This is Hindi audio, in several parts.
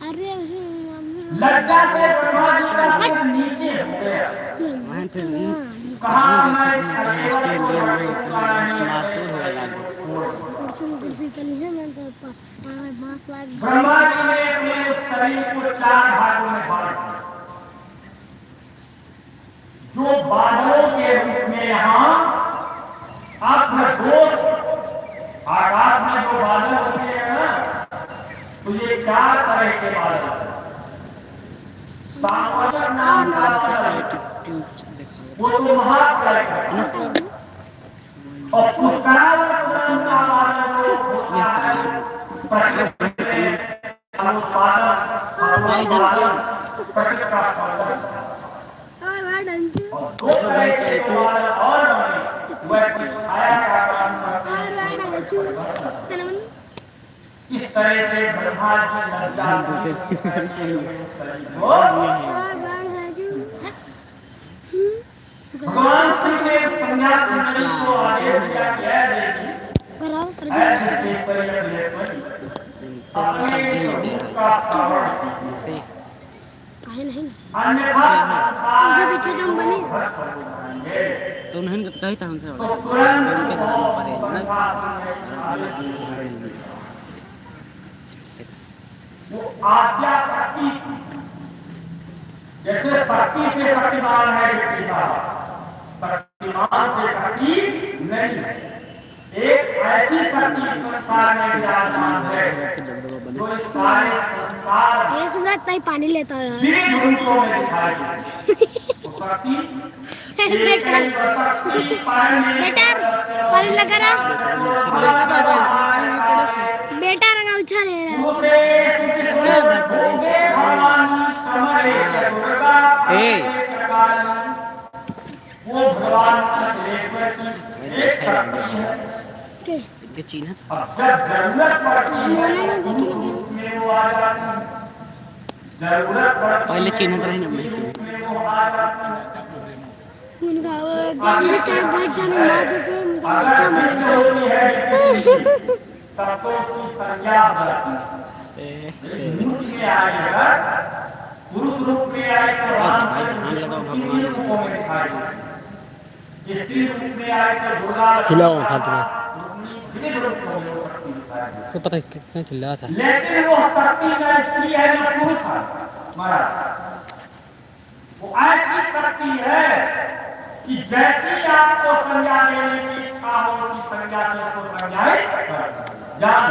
अरे लज्जा से ब्रह्मा जी का सिर नीचे हो गया। कहा मैं ब्रह्मा जी ने अपने उस शरीर को 4 भागों में बांट दिया। जो बादलों के रूप में यहाँ अपने दोस्त आकाश में जो बादल होते हैं ना, तो ये 4 तरह के बादल हैं। सांवत नाम का बादल, वो तो महाप्रलय है। और पुष्करावत नाम का बादल जो होता है प्रकृति में अनुत्पादन, प्रकृति का सौंदर्य। और 2 तरह से बादल और बने, वह छाया का काम करते हैं। इस तरह से ब्रह्मा जी लज्जा भगवान श्री के सन्यासी को आदेश दिया कि ऐसे तो नहीं कही था हमसे वो आज्ञा शक्ति, जैसे शक्ति से शक्तिमान है व्यक्ति का, शक्तिमान से शक्ति नहीं है। एक ऐसी शक्ति संसार में विराजमान है जो इस सारे संसार ये सूरज भाई पानी लेता है विविध रूपों में दिखाई देती है। वो शक्ति बेटा पानी लगा रहा बेटा रंगा उछा ले रहा वो भगवान की चीन जब जरूरत पड़ती है पहले चीन उनका वो जानने चाहे बहुत जाने मार देते हैं मुझे अच्छा मिलेगा तब तो उसकी संज्ञा होती है। पुरुष रूप में आए तो राम रूपों में दिखाई, स्त्री रूप में आए तो दुर्गा तो पता है कितना चिल्ला था। लेकिन वो शक्ति का स्त्री है जो पुरुष है महाराज, वो ऐसी शक्ति है कि जैसी आपको संज्ञा देने की इच्छा हो उसी संज्ञा से उसको संज्ञाएं जान।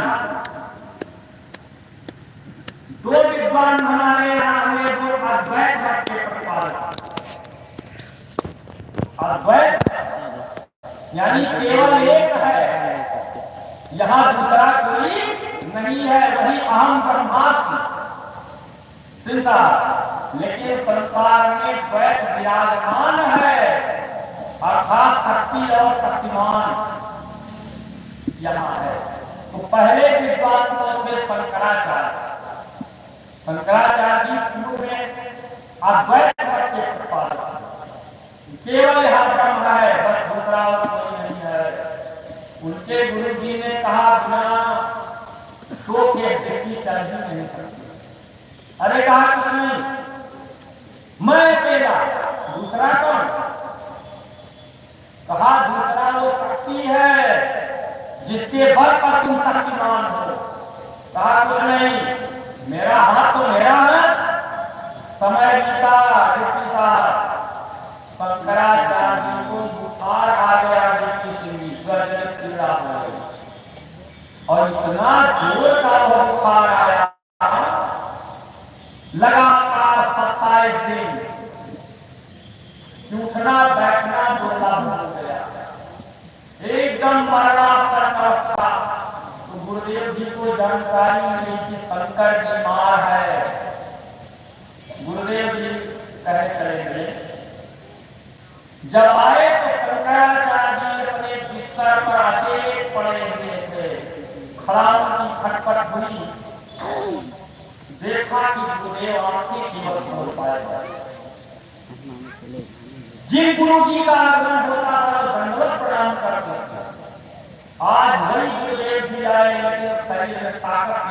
2 विद्वान हमारे यहाँ हुए, 2 अद्वैत मत के प्रतिपादक। अद्वैत यानी केवल एक है, यहाँ दूसरा कोई नहीं है, वही अहम ब्रह्मास्मि सिंसा। लेकिन संसार में द्वैत विराजमान है, अर्थात शक्ति और शक्तिमान यहाँ है। तो पहले विद्वान तो थे शंकराचार्य। शंकराचार्य जी पूर्व में अद्वैत के प्रतिपादक, केवल यहाँ ब्रह्म है, बस दूसरा और कोई नहीं है। उनके गुरु जी ने कहा बिना 2 के दृष्टि चल ही नहीं सकती। अरे कहा कुछ नहीं, मैं अकेला, दूसरा कौन? कहा दूसरा वो शक्ति है जिसके बल पर तुम शक्तिमान हो। कहा कुछ नहीं, मेरा हाथ तो मेरा है, समय बीता शंकराचार्य को बुखार आ गया, और इतना जोर का वो बुखार आया, लगातार 27 दिन उठना बैठना दुर्लभ हो गया, एकदम मरणासन अवस्था। तो गुरुदेव जी को जानकारी मिली कि शंकर बीमार है। गुरुदेव जी कहे चलेंगे। जब आए तो शंकराचार्य जी अपने बिस्तर पर अचेत पड़े हुए थे। खड़ाओं की खटपट हुई, देखा कि गुरुदेव आंखें की मत खोल पाएगा। जिन गुरु जी का आगमन होता था दंडवत प्रणाम करते थे। आज वही गुरुदेव जी आए, लेकिन शरीर में ताकत